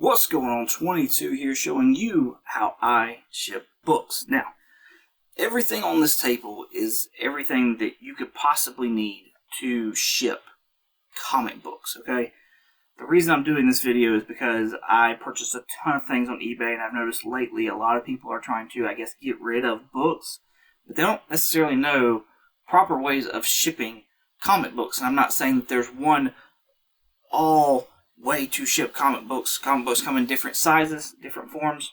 What's going on? 22 here, showing you how I ship books. Now, everything on this table is everything that you could possibly need to ship comic books, okay? The reason I'm doing this video is because I purchased a ton of things on eBay, and I've noticed lately a lot of people are trying to, get rid of books, but they don't necessarily know proper ways of shipping comic books. And I'm not saying that there's one way to ship comic books. Comic books come in different sizes, different forms.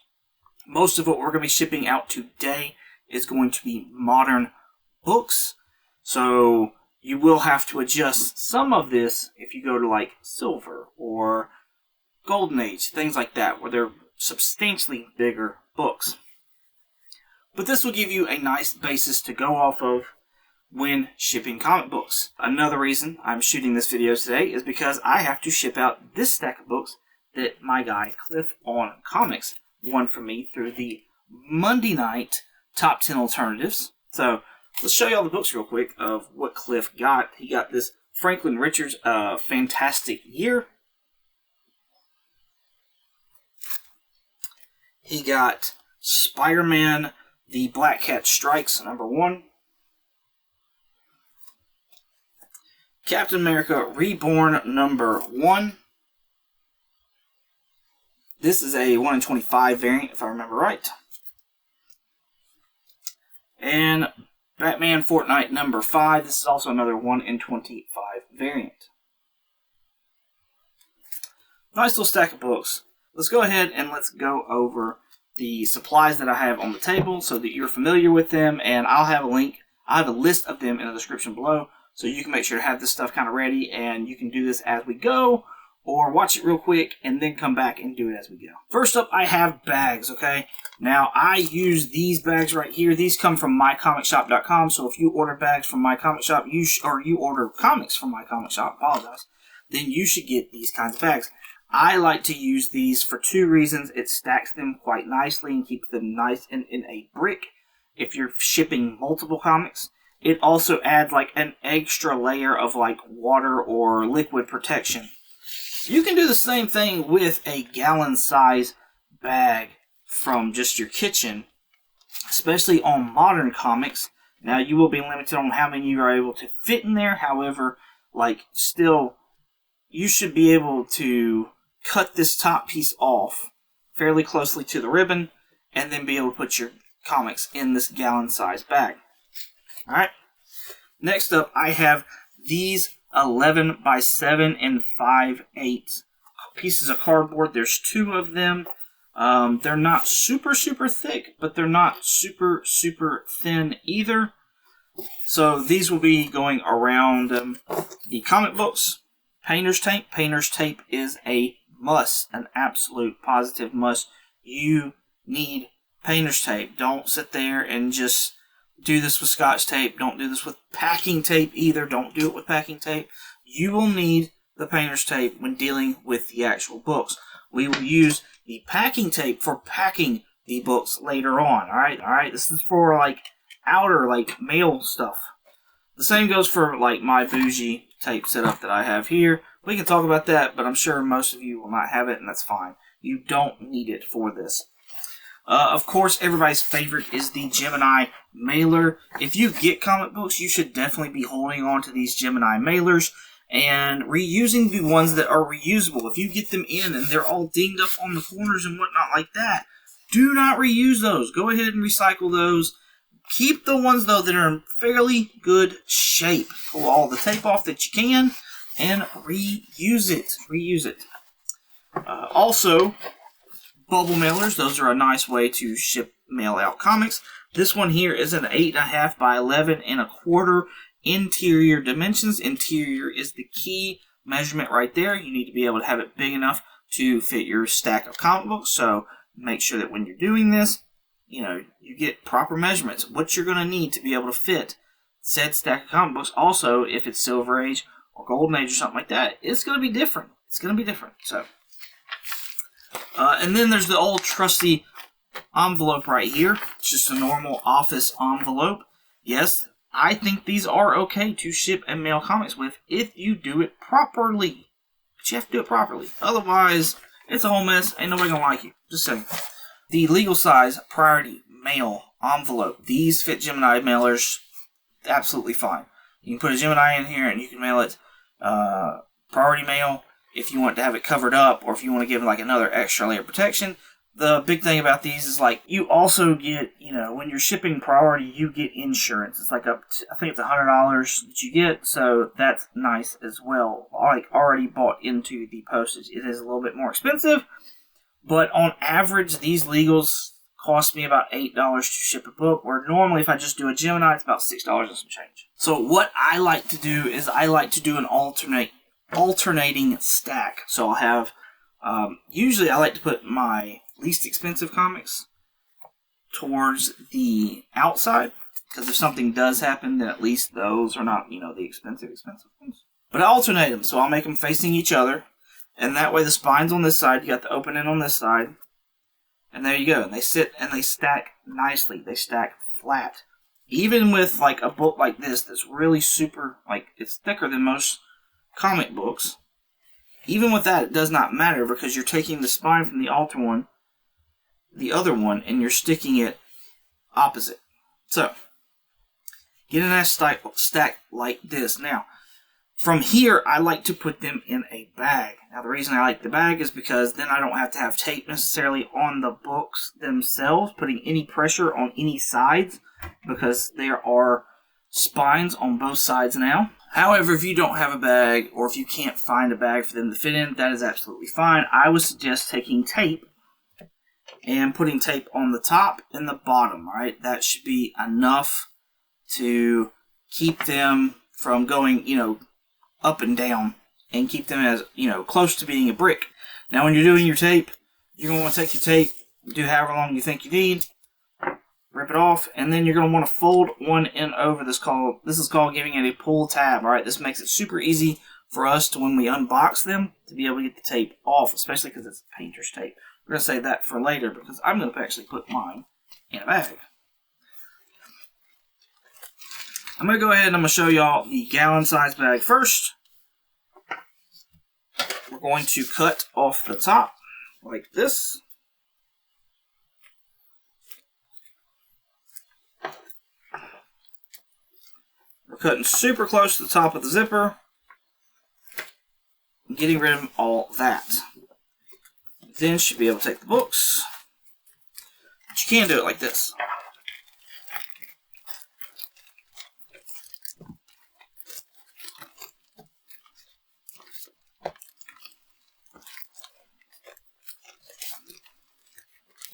Most of what we're going to be shipping out today is going to be modern books. So you will have to adjust some of this if you go to like silver or golden age, things like that, where they're substantially bigger books. But this will give you a nice basis to go off of when shipping comic books. Another reason I'm shooting this video today is because I have to ship out this stack of books that my guy Cliff on Comics won for me through the Monday night Top 10 Alternatives. So let's show you all the books real quick of what Cliff got. He got this Franklin Richards Fantastic Year. He got Spider-Man The Black Cat Strikes #1. Captain America Reborn #1. This is a 1 in 25 variant, if I remember right. And Batman Fortnite #5. This is also another 1 in 25 variant. Nice little stack of books. Let's go ahead and let's go over the supplies that I have on the table so that you're familiar with them, and I'll have a link. I have a list of them in the description below, so you can make sure to have this stuff kind of ready, and you can do this as we go, or watch it real quick and then come back and do it as we go. First up, I have bags, okay? Now, I use these bags right here. These come from mycomicshop.com, so if you order bags from my comic shop, or you order comics from my comic shop, then you should get these kinds of bags. I like to use these for two reasons. It stacks them quite nicely and keeps them nice in a brick if you're shipping multiple comics. It also adds like an extra layer of like water or liquid protection. You can do the same thing with a gallon size bag from just your kitchen, especially on modern comics. Now you will be limited on how many you are able to fit in there. However, still, you should be able to cut this top piece off fairly closely to the ribbon and then be able to put your comics in this gallon size bag. Alright, next up I have these 11 by 7 and 5/8 pieces of cardboard. There's two of them. They're not super thick, but they're not super thin either. So these will be going around the comic books. Painter's tape. Painter's tape is a must, an absolute positive must. You need painter's tape. Don't sit there and just do this with Scotch tape. Don't do this with packing tape either. Don't do it with packing tape. You will need the painter's tape when dealing with the actual books. We will use the packing tape for packing the books later on. Alright? This is for outer mail stuff. The same goes for my bougie tape setup that I have here. We can talk about that, but I'm sure most of you will not have it, and that's fine. You don't need it for this. Of course, everybody's favorite is the Gemini Mailer. If you get comic books, you should definitely be holding on to these Gemini Mailers and reusing the ones that are reusable. If you get them in and they're all dinged up on the corners and whatnot like that, do not reuse those. Go ahead and recycle those. Keep the ones, though, that are in fairly good shape. Pull all the tape off that you can and reuse it. Also, bubble mailers. Those are a nice way to mail out comics. This one here is an 8.5 by 11 1/4 interior dimensions. Interior is the key measurement right there. You need to be able to have it big enough to fit your stack of comic books. So make sure that when you're doing this, you get proper measurements. What you're going to need to be able to fit said stack of comic books. Also, if it's Silver Age or Golden Age or something like that, it's going to be different. So, and then there's the old trusty envelope right here. It's just a normal office envelope. Yes, I think these are okay to ship and mail comics with if you do it properly. But you have to do it properly. Otherwise, It's a whole mess. Ain't nobody gonna like you. Just saying. The legal size priority mail envelope. These fit Gemini mailers absolutely fine. You can put a Gemini in here and you can mail it priority mail if you want to have it covered up, or if you want to give like another extra layer of protection. The big thing about these is like you also get, when you're shipping priority, you get insurance. It's like up to, I think it's $100 that you get, so that's nice as well. Like already bought into the postage. It is a little bit more expensive, but on average, these legals cost me about $8 to ship a book, where normally if I just do a Gemini, it's about $6 and some change. So what I like to do is I like to do an alternating stack. So I'll have, usually I like to put my least expensive comics towards the outside, because if something does happen, then at least those are not, the expensive ones. But I alternate them, so I'll make them facing each other, and that way the spine's on this side, you got the opening on this side, and there you go. And they sit and they stack nicely. They stack flat. Even with like a book like this that's really super, like it's thicker than most comic books, even with that, it does not matter, because you're taking the spine from the other one, and you're sticking it opposite. So, get a nice stack like this. Now, from here, I like to put them in a bag. Now, the reason I like the bag is because then I don't have to have tape necessarily on the books themselves, putting any pressure on any sides, because there are spines on both sides now. However, if you don't have a bag, or if you can't find a bag for them to fit in, that is absolutely fine. I would suggest taking tape and putting tape on the top and the bottom, right? That should be enough to keep them from going, up and down, and keep them as, close to being a brick. Now, when you're doing your tape, you're going to want to take your tape, do however long you think you need, rip it off, and then you're going to want to fold one end over. This is called giving it a pull tab, all right? This makes it super easy for us to, when we unbox them, to be able to get the tape off, especially because it's painter's tape. We're going to save that for later, because I'm going to actually put mine in a bag. I'm going to go ahead and I'm going to show y'all the gallon size bag first. We're going to cut off the top like this. We're cutting super close to the top of the zipper, getting rid of all that. Then should be able to take the books. But you can do it like this.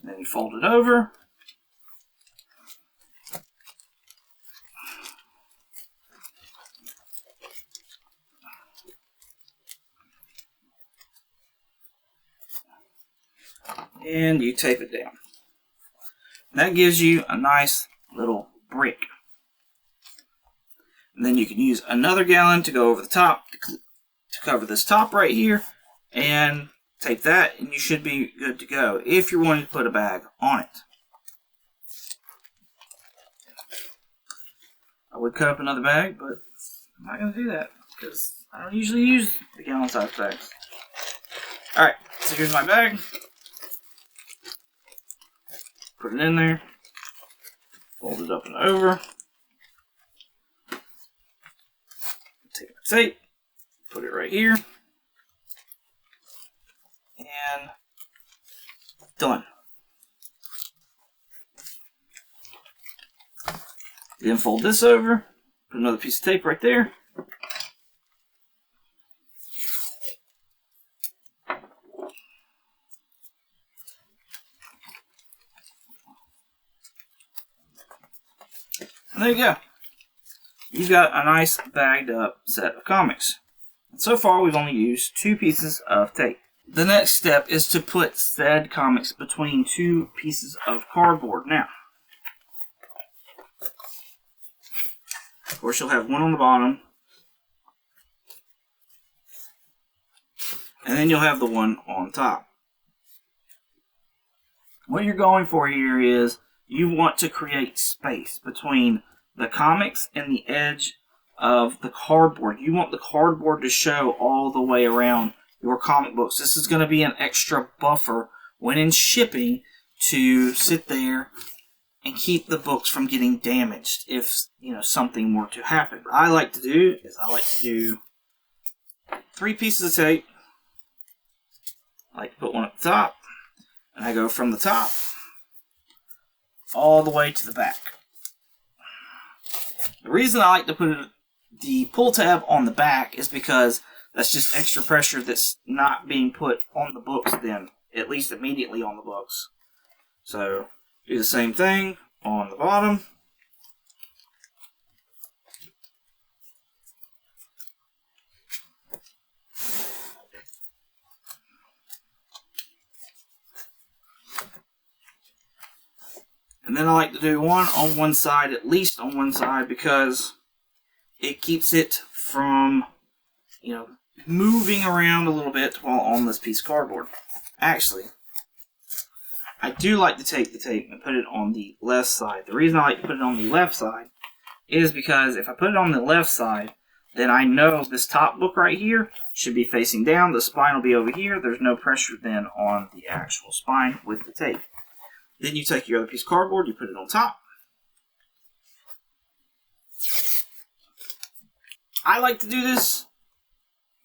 And then you fold it over. And you tape it down. That gives you a nice little brick. And then you can use another gallon to go over the top to cover this top right here, and tape that, and you should be good to go if you're wanting to put a bag on it. I would cut up another bag, but I'm not going to do that because I don't usually use the gallon size bags. Alright, so here's my bag. Put it in there, fold it up and over, take the tape, put it right here, and done. Then fold this over, put another piece of tape right there. And there you go. You've got a nice bagged up set of comics. And so far we've only used 2 pieces of tape. The next step is to put said comics between 2 pieces of cardboard. Now, of course you'll have one on the bottom, and then you'll have the one on top. What you're going for here is you want to create space between the comics and the edge of the cardboard. You want the cardboard to show all the way around your comic books. This is going to be an extra buffer when in shipping to sit there and keep the books from getting damaged if, you know, something were to happen. What I like to do is I like to do 3 pieces of tape. I like to put one at the top, and I go from the top all the way to the back. The reason I like to put the pull tab on the back is because that's just extra pressure that's not being put on the books then, at least immediately on the books. So, do the same thing on the bottom. And then I like to do one on one side, at least on one side, because it keeps it from, you know, moving around a little bit while on this piece of cardboard. Actually, I do like to take the tape and put it on the left side. The reason I like to put it on the left side is because if I put it on the left side, then I know this top book right here should be facing down. The spine will be over here. There's no pressure then on the actual spine with the tape. Then you take your other piece of cardboard, you put it on top. I like to do this.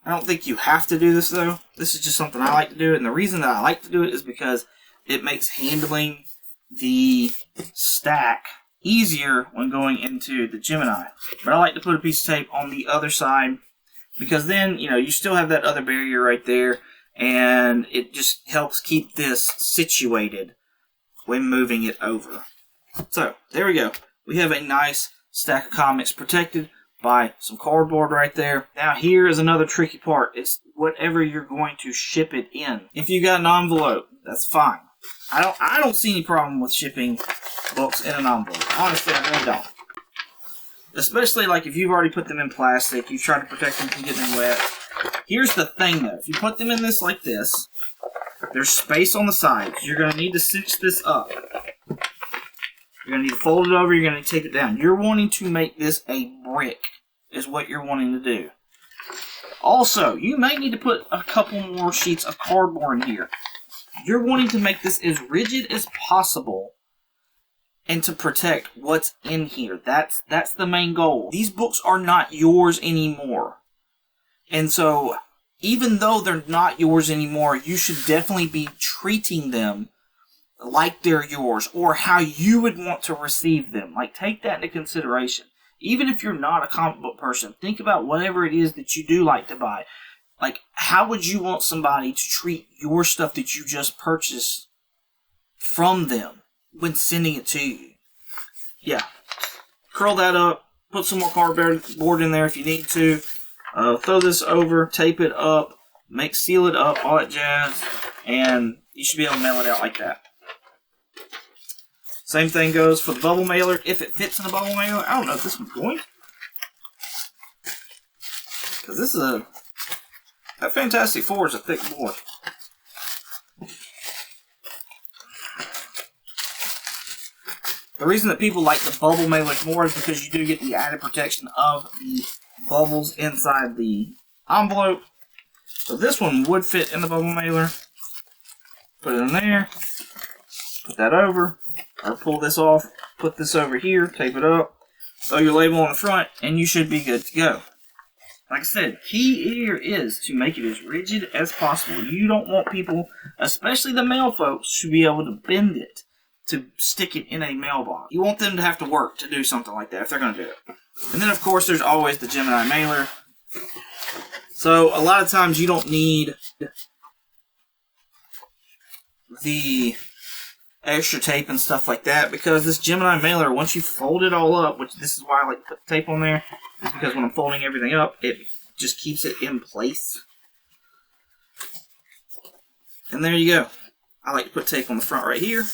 I don't think you have to do this though. This is just something I like to do, and the reason that I like to do it is because it makes handling the stack easier when going into the Gemini. But I like to put a piece of tape on the other side because then, you know, you still have that other barrier right there, and it just helps keep this situated when moving it over. So, there we go. We have a nice stack of comics protected by some cardboard right there. Now here is another tricky part. It's whatever you're going to ship it in. If you got an envelope, that's fine. I don't see any problem with shipping books in an envelope. Honestly, I really don't. Especially like if you've already put them in plastic, you try to protect them from getting wet. Here's the thing though, if you put them in this like this, there's space on the sides. You're going to need to cinch this up. You're going to need to fold it over, you're going to take it down. You're wanting to make this a brick, is what you're wanting to do. Also, you may need to put a couple more sheets of cardboard in here. You're wanting to make this as rigid as possible and to protect what's in here. That's the main goal. These books are not yours anymore. And so, even though they're not yours anymore, you should definitely be treating them like they're yours, or how you would want to receive them. Like, take that into consideration. Even if you're not a comic book person, think about whatever it is that you do like to buy. Like, how would you want somebody to treat your stuff that you just purchased from them when sending it to you? Yeah. Curl that up, put some more cardboard in there if you need to. Throw this over, tape it up, seal it up, all that jazz, and you should be able to mail it out like that. Same thing goes for the bubble mailer. If it fits in the bubble mailer, I don't know if this one's going. Because this is that Fantastic Four is a thick boy. The reason that people like the bubble mailers more is because you do get the added protection of the bubbles inside the envelope. So this one would fit in the bubble mailer. Put it in there. Put that over. Or pull this off, put this over here, tape it up, throw your label on the front, and you should be good to go. Like I said, key here is to make it as rigid as possible. You don't want people, especially the mail folks, to be able to bend it to stick it in a mailbox. You want them to have to work to do something like that if they're going to do it. And then, of course, there's always the Gemini Mailer. So, a lot of times you don't need the extra tape and stuff like that, because this Gemini Mailer, once you fold it all up, which this is why I like to put the tape on there, is because when I'm folding everything up, it just keeps it in place. And there you go. I like to put tape on the front right here.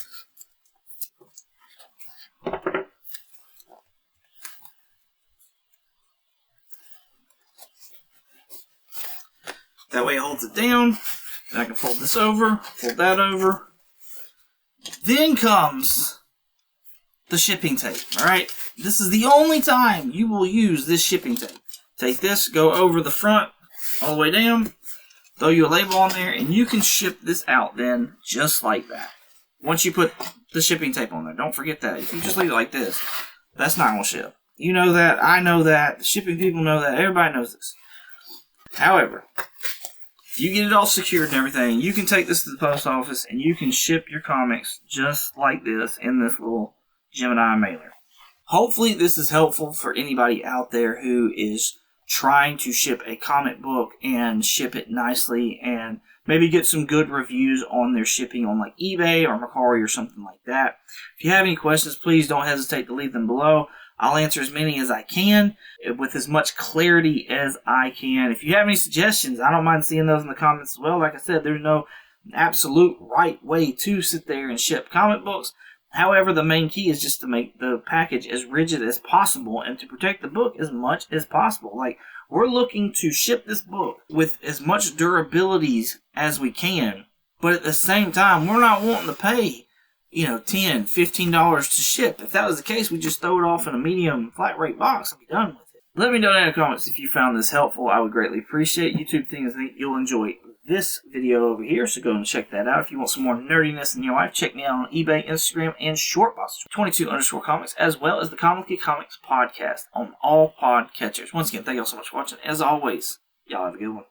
That way it holds it down. Then I can fold this over, fold that over. Then comes the shipping tape, alright? This is the only time you will use this shipping tape. Take this, go over the front, all the way down, throw you a label on there, and you can ship this out then just like that. Once you put the shipping tape on there, don't forget that. If you just leave it like this, that's not going to ship. You know that, I know that, the shipping people know that, everybody knows this. However, if you get it all secured and everything, you can take this to the post office and you can ship your comics just like this in this little Gemini mailer. Hopefully this is helpful for anybody out there who is trying to ship a comic book and ship it nicely and maybe get some good reviews on their shipping on like eBay or Mercari or something like that. If you have any questions, please don't hesitate to leave them below. I'll answer as many as I can with as much clarity as I can. If you have any suggestions, I don't mind seeing those in the comments as well. Like I said, there's no absolute right way to sit there and ship comic books. However, the main key is just to make the package as rigid as possible and to protect the book as much as possible. Like, we're looking to ship this book with as much durabilities as we can, but at the same time, we're not wanting to pay, $10, $15 to ship. If that was the case, we'd just throw it off in a medium flat rate box and be done with it. Let me know down in the comments if you found this helpful. I would greatly appreciate it. YouTube thinks you'll enjoy this video over here, so go and check that out. If you want some more nerdiness in your life, check me out on eBay, Instagram, and Shortbox22_comics, as well as the Comically Comics podcast on all podcatchers. Once again, thank you all so much for watching. As always, y'all have a good one.